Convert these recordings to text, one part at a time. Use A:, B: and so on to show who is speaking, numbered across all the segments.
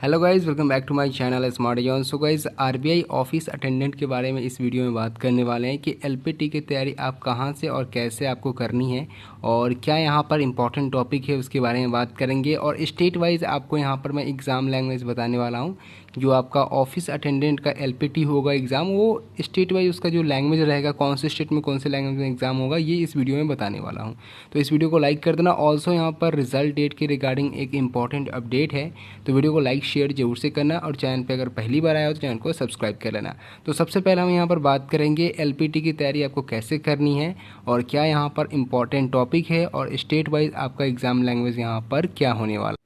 A: Hello guys, welcome back to my channel smart John. So guys, RBI office attendant के बारे में इस video में बात करने वाले हैं कि एलपीटी की तैयारी आप कहां से और कैसे आपको करनी है और क्या यहां पर इंपॉर्टेंट टॉपिक है उसके बारे में बात करेंगे। और स्टेट वाइज आपको यहां पर मैं एग्ज़ाम लैंग्वेज बताने वाला हूं। जो आपका ऑफिस अटेंडेंट का एलपीटी होगा एग्ज़ाम, वो स्टेट वाइज उसका जो लैंग्वेज रहेगा, कौन से स्टेट में कौन से लैंग्वेज में एग्ज़ाम होगा, ये इस वीडियो में बताने वाला हूँ। तो इस वीडियो को लाइक कर देना। ऑल्सो यहाँ पर रिजल्ट डेट के रिगार्डिंग एक इंपॉर्टेंट अपडेट है, तो वीडियो को लाइक शेयर जरूर से करना और चैनल पे अगर पहली बार आया हो तो चैनल को सब्सक्राइब कर लेना। तो सबसे पहले हम यहाँ पर बात करेंगे एलपीटी की तैयारी आपको कैसे करनी है और क्या यहाँ पर इंपॉर्टेंट टॉपिक है और स्टेट वाइज आपका एग्ज़ाम लैंग्वेज यहाँ पर क्या होने वाला।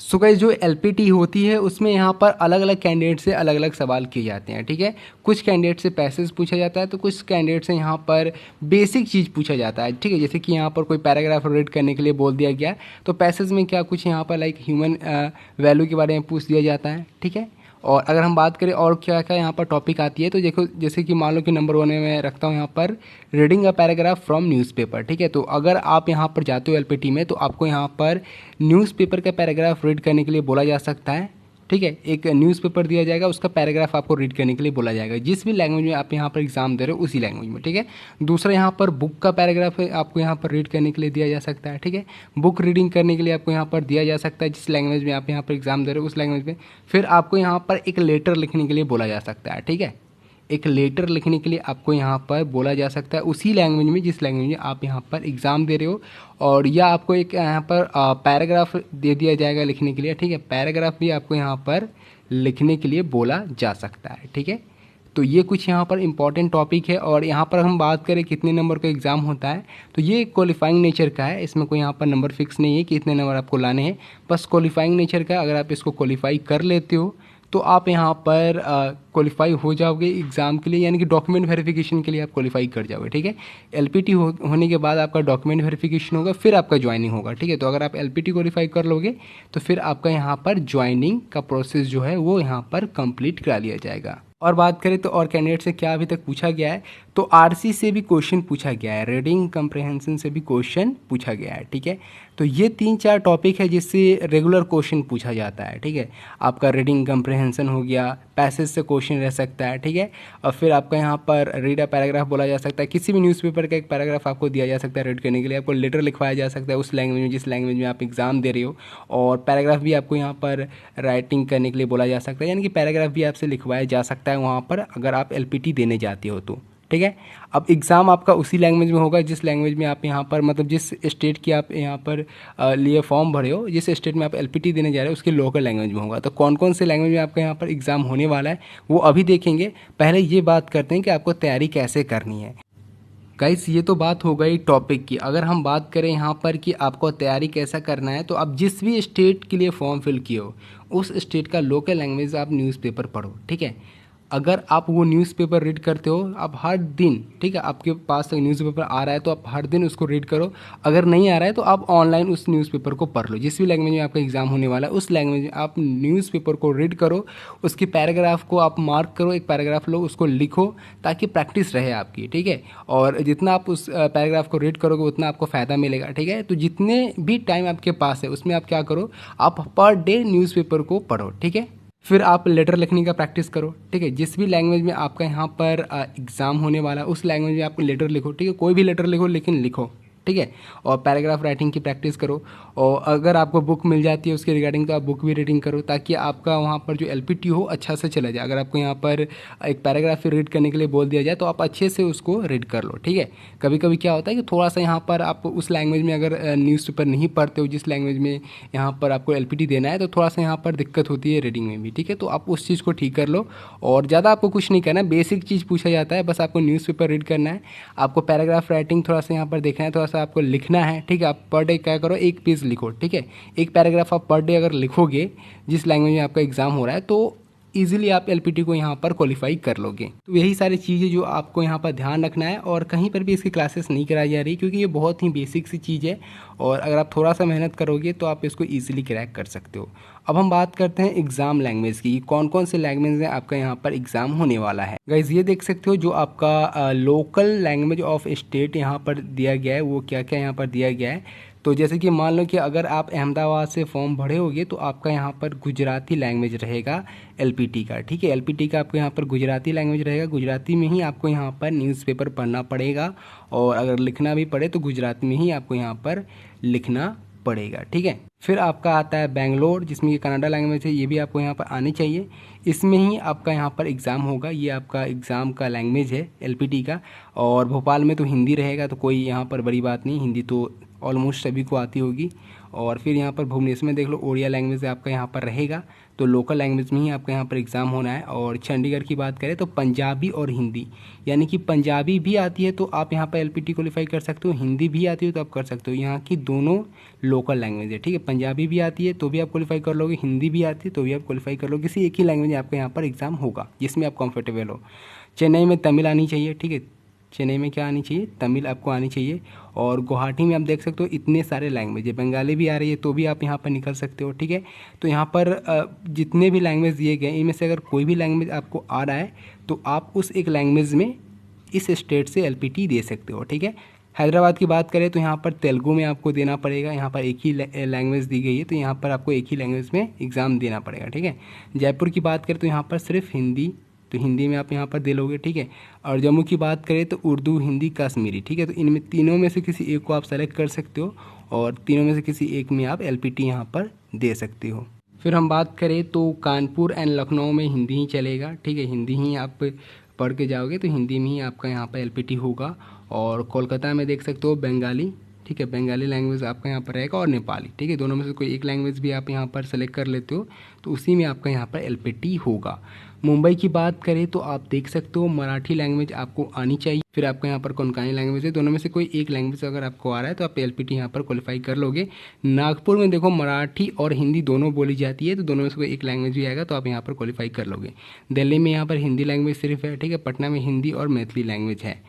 A: सो गाइस, जो एलपीटी होती है उसमें यहाँ पर अलग अलग कैंडिडेट से अलग अलग सवाल किए जाते हैं। ठीक है, कुछ कैंडिडेट से पैसेज पूछा जाता है तो कुछ कैंडिडेट से यहाँ पर बेसिक चीज़ पूछा जाता है। ठीक है, जैसे कि यहाँ पर कोई पैराग्राफ रीड करने के लिए बोल दिया गया तो पैसेज में क्या कुछ यहाँ पर लाइक ह्यूमन वैल्यू के बारे में पूछ दिया जाता है। ठीक है, और अगर हम बात करें और क्या क्या यहाँ पर टॉपिक आती है तो देखो, जैसे कि मान लो कि नंबर 1 में मैं रखता हूँ यहाँ पर reading a paragraph from newspaper. ठीक है, तो अगर आप यहाँ पर जाते हो एलपीटी में तो आपको यहाँ पर न्यूज़पेपर का पैराग्राफ रीड करने के लिए बोला जा सकता है। ठीक है, एक न्यूज़पेपर दिया जाएगा, उसका पैराग्राफ आपको रीड करने के लिए बोला जाएगा, जिस भी लैंग्वेज में आप यहाँ पर एग्जाम दे रहे हो उसी लैंग्वेज में। ठीक है, दूसरा यहाँ पर बुक का पैराग्राफ आपको यहाँ पर रीड करने के लिए दिया जा सकता है। ठीक है, बुक रीडिंग करने के लिए आपको यहाँ पर दिया जा सकता है, जिस लैंग्वेज में आप यहाँ पर एग्जाम दे रहे हो उस लैंग्वेज में। फिर आपको यहाँ पर एक लेटर लिखने के लिए बोला जा सकता है। ठीक है, एक लेटर लिखने के लिए आपको यहाँ पर बोला जा सकता है उसी लैंग्वेज में जिस लैंग्वेज में आप यहाँ पर एग्ज़ाम दे रहे हो। और या आपको एक यहाँ पर पैराग्राफ दे दिया जाएगा लिखने के लिए। ठीक है, पैराग्राफ भी आपको यहाँ पर लिखने के लिए बोला जा सकता है। ठीक है, तो ये कुछ यहाँ पर इंपॉर्टेंट टॉपिक है। और यहाँ पर हम बात करें कितने नंबर का एग्ज़ाम होता है तो ये क्वालिफाइंग नेचर का है, इसमें कोई यहाँ पर नंबर फिक्स नहीं है कि इतने नंबर आपको लाने हैं, बस क्वालिफाइंग नेचर का। अगर आप इसको क्वालिफाई कर लेते हो तो आप यहाँ पर क्वालिफाई हो जाओगे एग्ज़ाम के लिए, यानी कि डॉक्यूमेंट वेरिफिकेशन के लिए आप क्वालिफाई कर जाओगे। ठीक है, एलपीटी होने के बाद आपका डॉक्यूमेंट वेरिफिकेशन होगा, फिर आपका ज्वाइनिंग होगा। ठीक है, तो अगर आप एलपीटी क्वालिफाई कर लोगे तो फिर आपका यहाँ पर ज्वाइनिंग का प्रोसेस जो है वो यहाँ पर कंप्लीट करा लिया जाएगा। और बात करें तो और कैंडिडेट से क्या अभी तक पूछा गया है, तो आरसी से भी क्वेश्चन पूछा गया है, रीडिंग कंप्रहेंशन से भी क्वेश्चन पूछा गया है। ठीक है, तो ये 3-4 टॉपिक है जिससे रेगुलर क्वेश्चन पूछा जाता है। ठीक है, आपका रीडिंग कंप्रहेंशन हो गया, पैसेज से क्वेश्चन रह सकता है। ठीक है, और फिर आपका यहाँ पर रीड अ पैराग्राफ बोला जा सकता है, किसी भी न्यूज़पेपर का एक पैराग्राफ आपको दिया जा सकता है रीड करने के लिए, आपको लेटर लिखवाया जा सकता है उस लैंग्वेज में जिस लैंग्वेज में आप एग्ज़ाम दे रहे हो। और पैराग्राफ भी आपको यहाँ पर राइटिंग करने के लिए बोला जा सकता है, यानी कि पैराग्राफ भी आपसे लिखवाया जा सकता है वहाँ पर अगर आप एलपीटी देने जाते हो तो। ठीक है, अब एग्ज़ाम आपका उसी लैंग्वेज में होगा जिस लैंग्वेज में आप यहाँ पर, मतलब जिस स्टेट की आप यहाँ पर लिए फॉर्म भरे हो, जिस स्टेट में आप एलपीटी देने जा रहे हो उसकी लोकल लैंग्वेज में होगा। तो कौन कौन से लैंग्वेज में आपका यहाँ पर एग्ज़ाम होने वाला है वो अभी देखेंगे। पहले ये बात करते हैं कि आपको तैयारी कैसे करनी है। गाइस, ये तो बात हो गई टॉपिक की। अगर हम बात करें यहाँ पर कि आपको तैयारी कैसा करना है, तो आप जिस भी स्टेट के लिए फॉर्म फिल किए हो उस स्टेट का लोकल लैंग्वेज आप न्यूज़पेपर पढ़ो। ठीक है, अगर आप वो न्यूज़पेपर रीड करते हो आप हर दिन, ठीक है, आपके पास न्यूज़पेपर आ रहा है तो आप हर दिन उसको रीड करो। अगर नहीं आ रहा है तो आप ऑनलाइन उस न्यूज़पेपर को पढ़ लो, जिस भी लैंग्वेज में आपका एग्जाम होने वाला है उस लैंग्वेज में आप न्यूज़पेपर को रीड करो, उसके पैराग्राफ को आप मार्क करो, एक पैराग्राफ लो उसको लिखो ताकि प्रैक्टिस रहे आपकी। ठीक है, और जितना आप उस पैराग्राफ को रीड करोगे उतना आपको फ़ायदा मिलेगा। ठीक है, तो जितने भी टाइम आपके पास है उसमें आप क्या करो, आप पर डे न्यूज़पेपर को पढ़ो। ठीक है, फिर आप लेटर लिखने का प्रैक्टिस करो। ठीक है, जिस भी लैंग्वेज में आपका यहाँ पर एग्ज़ाम होने वाला है उस लैंग्वेज में आप लेटर लिखो। ठीक है, कोई भी लेटर लिखो लेकिन लिखो। ठीक है, और पैराग्राफ राइटिंग की प्रैक्टिस करो। और अगर आपको बुक मिल जाती है उसके रिगार्डिंग तो आप बुक भी रीडिंग करो ताकि आपका वहाँ पर जो एलपीटी हो अच्छा से चला जाए। अगर आपको यहाँ पर एक पैराग्राफ रीड करने के लिए बोल दिया जाए तो आप अच्छे से उसको रीड कर लो। ठीक है, कभी कभी क्या होता है कि थोड़ा सा यहाँ पर आप उस लैंग्वेज में अगर न्यूज़पेपर नहीं पढ़ते हो जिस लैंग्वेज में यहाँ पर आपको एलपीटी देना है तो थोड़ा सा यहाँ पर दिक्कत होती है रीडिंग में भी। ठीक है, तो आप उस चीज़ को ठीक कर लो और ज़्यादा आपको कुछ नहीं करना है, बेसिक चीज़ पूछा जाता है, बस आपको न्यूज़पेपर रीड करना है, आपको पैराग्राफ राइटिंग थोड़ा सा यहाँ पर देखना है, थोड़ा सा आपको लिखना है। ठीक है, आप पर डे क्या करो, एक पेज लिखो। ठीक है, एक पैराग्राफ आप पर डे अगर लिखोगे जिस लैंग्वेज में आपका एग्जाम हो रहा है तो इजीली आप एलपीटी को यहाँ पर क्वालिफाई कर लोगे। तो यही सारी चीज़ें जो आपको यहाँ पर ध्यान रखना है और कहीं पर भी इसकी क्लासेस नहीं कराई जा रही क्योंकि ये बहुत ही बेसिक सी चीज़ है और अगर आप थोड़ा सा मेहनत करोगे तो आप इसको ईजिली क्रैक कर सकते हो। अब हम बात करते हैं एग्ज़ाम लैंग्वेज की, कौन कौन से लैंग्वेज में आपका यहाँ पर एग्ज़ाम होने वाला है। गाइज, ये देख सकते हो जो आपका लोकल लैंग्वेज ऑफ स्टेट यहाँ पर दिया गया है वो क्या क्या यहाँ पर दिया गया है। तो जैसे कि मान लो कि अगर आप अहमदाबाद से फॉर्म भरे होगे तो आपका यहाँ पर गुजराती लैंग्वेज रहेगा एलपीटी का, ठीक है। एलपीटी का आपको यहाँ पर गुजराती लैंग्वेज रहेगा, गुजराती में ही आपको यहाँ पर न्यूज़पेपर पढ़ना पड़ेगा, और अगर लिखना भी पड़े तो गुजराती में ही आपको यहाँ पर लिखना पड़ेगा, ठीक है। फिर आपका आता है बेंगलोर, जिसमें कि कनाडा लैंग्वेज है, ये भी आपको यहाँ पर आनी चाहिए। इसमें ही आपका यहाँ पर एग्ज़ाम होगा, ये आपका एग्ज़ाम का लैंग्वेज है एलपीटी का। और भोपाल में तो हिंदी रहेगा, तो कोई यहाँ पर बड़ी बात नहीं, हिंदी तो ऑलमोस्ट सभी को आती होगी। और फिर यहाँ पर भुवनेश्वर में देख लो, ओडिया लैंग्वेज आपका यहाँ पर रहेगा, तो लोकल लैंग्वेज में ही आपका यहाँ पर एग्ज़ाम होना है। और चंडीगढ़ की बात करें तो पंजाबी और हिंदी, यानी कि पंजाबी भी आती है तो आप यहाँ पर एलपीटी क्वालिफाई कर सकते हो, हिंदी भी आती है तो आप कर सकते हो। यहाँ की दोनों लोकल लैंग्वेज है, ठीक है। पंजाबी भी आती है तो भी आप क्वालिफाई कर लोगे, हिंदी भी आती है तो भी आप क्वालिफाई कर लोगे। किसी एक ही लैंग्वेज में आपका यहाँ पर एग्ज़ाम होगा जिसमें आप कंफर्टेबल हो। चेन्नई में तमिल आनी चाहिए, ठीक है। चेन्नई में क्या आनी चाहिए, तमिल आपको आनी चाहिए। और गुवाहाटी में आप देख सकते हो इतने सारे लैंग्वेज है, बंगाली भी आ रही है तो भी आप यहाँ पर निकल सकते हो, ठीक है। तो यहाँ पर जितने भी लैंग्वेज दिए गए इनमें से अगर कोई भी लैंग्वेज आपको आ रहा है तो आप उस एक लैंग्वेज में इस स्टेट से एलपीटी दे सकते हो, ठीक है। हैदराबाद की बात करें तो यहाँ पर तेलुगु में आपको देना पड़ेगा, यहाँ पर एक ही लैंग्वेज दी गई है तो यहाँ पर आपको एक ही लैंग्वेज में एग्ज़ाम देना पड़ेगा, ठीक है। जयपुर की बात करें तो यहाँ पर सिर्फ हिंदी, तो हिंदी में आप यहाँ पर दे लोगे, ठीक है। और जम्मू की बात करें तो उर्दू, हिंदी, कश्मीरी, ठीक है। तो इनमें तीनों में से किसी एक को आप सेलेक्ट कर सकते हो और तीनों में से किसी एक में आप एलपीटी यहाँ पर दे सकते हो। फिर हम बात करें तो कानपुर एंड लखनऊ में हिंदी ही चलेगा, ठीक है। हिंदी ही आप पढ़ के जाओगे तो हिंदी में ही आपका यहाँ पर एलपीटी होगा। और कोलकाता में देख सकते हो बंगाली, ठीक है, बंगाली लैंग्वेज आपका यहाँ पर रहेगा, और नेपाली, ठीक है। दोनों में से कोई एक लैंग्वेज भी आप यहाँ पर सेलेक्ट कर लेते हो तो उसी में आपका यहाँ पर एलपीटी होगा। मुंबई की बात करें तो आप देख सकते हो मराठी लैंग्वेज आपको आनी चाहिए। फिर आपका यहाँ पर कोंकणी लैंग्वेज है, दोनों में से कोई एक लैंग्वेज अगर आपको आ रहा है तो आप एलपीटी यहाँ पर क्वालिफाई कर लोगे। नागपुर में देखो मराठी और हिंदी दोनों बोली जाती है, तो दोनों में से कोई एक लैंग्वेज भी आएगा तो आप यहाँ पर क्वालिफाई कर लोगे। दिल्ली में यहाँ पर हिंदी लैंग्वेज सिर्फ है, ठीक है। पटना में हिंदी और मैथिली लैंग्वेज है।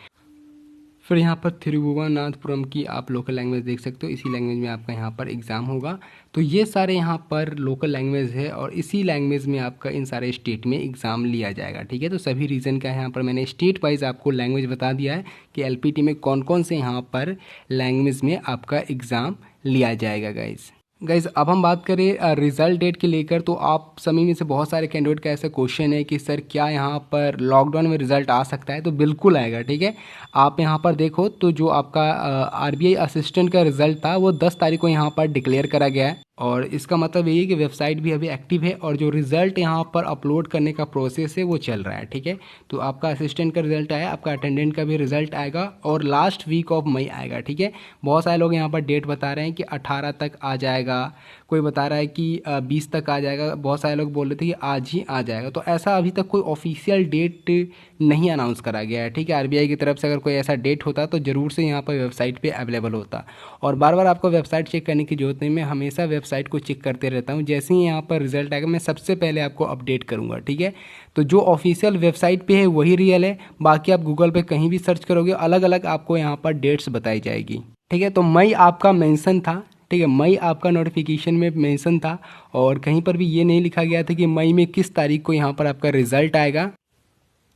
A: फिर यहाँ पर तिरुवनंतपुरम की आप लोकल लैंग्वेज देख सकते हो, इसी लैंग्वेज में आपका यहाँ पर एग्ज़ाम होगा। तो ये सारे यहाँ पर लोकल लैंग्वेज है और इसी लैंग्वेज में आपका इन सारे स्टेट में एग्ज़ाम लिया जाएगा, ठीक है। तो सभी रीजन का यहाँ पर मैंने स्टेट वाइज आपको लैंग्वेज बता दिया है कि एलपीटी में कौन कौन से यहाँ पर लैंग्वेज में आपका एग्ज़ाम लिया जाएगा गाइज। अब हम बात करें रिज़ल्ट डेट के लेकर, तो आप सभी में से बहुत सारे कैंडिडेट का ऐसा क्वेश्चन है कि सर क्या यहाँ पर लॉकडाउन में रिज़ल्ट आ सकता है, तो बिल्कुल आएगा, ठीक है। आप यहाँ पर देखो तो जो आपका आरबीआई असिस्टेंट का रिज़ल्ट था वो 10 तारीख को यहाँ पर डिक्लेयर करा गया है, और इसका मतलब यही है कि वेबसाइट भी अभी एक्टिव है और जो रिज़ल्ट यहाँ पर अपलोड करने का प्रोसेस है वो चल रहा है, ठीक है। तो आपका असिस्टेंट का रिज़ल्ट आया, आपका अटेंडेंट का भी रिज़ल्ट आएगा और लास्ट वीक ऑफ मई आएगा, ठीक है। बहुत सारे लोग यहाँ पर डेट बता रहे हैं कि 18 तक आ जाएगा, कोई बता रहा है कि 20 तक आ जाएगा, बहुत सारे लोग बोल रहे थे कि आज ही आ जाएगा। तो ऐसा अभी तक कोई ऑफिशियल डेट नहीं अनाउंस करा गया है, ठीक है। आरबीआई की तरफ से अगर कोई ऐसा डेट होता तो ज़रूर से यहाँ पर वेबसाइट पे अवेलेबल होता, और बार बार आपको वेबसाइट चेक करने की जरूरत नहीं, मैं हमेशा वेबसाइट को चेक करते रहता हूँ। जैसे ही यहाँ पर रिजल्ट आएगा मैं सबसे पहले आपको अपडेट करूँगा, ठीक है। तो जो ऑफिशियल वेबसाइट पे है वही रियल है, बाकी आप गूगल पे कहीं भी सर्च करोगे अलग अलग आपको यहाँ पर डेट्स बताई जाएगी, ठीक है। तो मई आपका मेंशन था, ठीक है, मई आपका नोटिफिकेशन में मेंशन था और कहीं पर भी ये नहीं लिखा गया था कि मई में किस तारीख को यहाँ पर आपका रिजल्ट आएगा।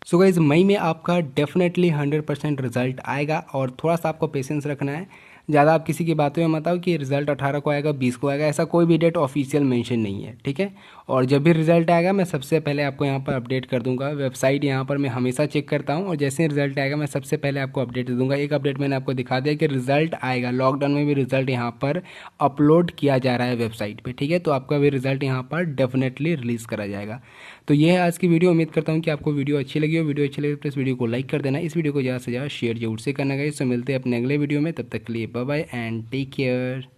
A: सो गाइस मई में आपका डेफिनेटली 100% रिजल्ट आएगा और थोड़ा सा आपको पेशेंस रखना है। ज़्यादा आप किसी की बातों में मत आओ कि रिजल्ट 18 को आएगा, 20 को आएगा, ऐसा कोई भी डेट ऑफिशियल मेंशन नहीं है, ठीक है। और जब भी रिजल्ट आएगा मैं सबसे पहले आपको यहाँ पर अपडेट कर दूंगा। वेबसाइट यहाँ पर मैं हमेशा चेक करता हूँ और जैसे ही रिजल्ट आएगा मैं सबसे पहले आपको अपडेट दे दूंगा। एक अपडेट मैंने आपको दिखा दिया कि रिजल्ट आएगा, लॉकडाउन में भी रिजल्ट यहाँ पर अपलोड किया जा रहा है वेबसाइट पर, ठीक है। तो आपका भी रिजल्ट यहाँ पर डेफिनेटली रिलीज़ करा जाएगा। तो ये है आज की वीडियो। उम्मीद करता हूँ कि आपको वीडियो अच्छी लगी हो। वीडियो अच्छी लगी तो प्लीज़ वीडियो को लाइक कर देना, इस वीडियो को ज़्यादा से ज़्यादा शेयर जरूर से करना गाइस। तो मिलते हैं अपने अगले वीडियो में, तब तक के लिए bye bye and take care.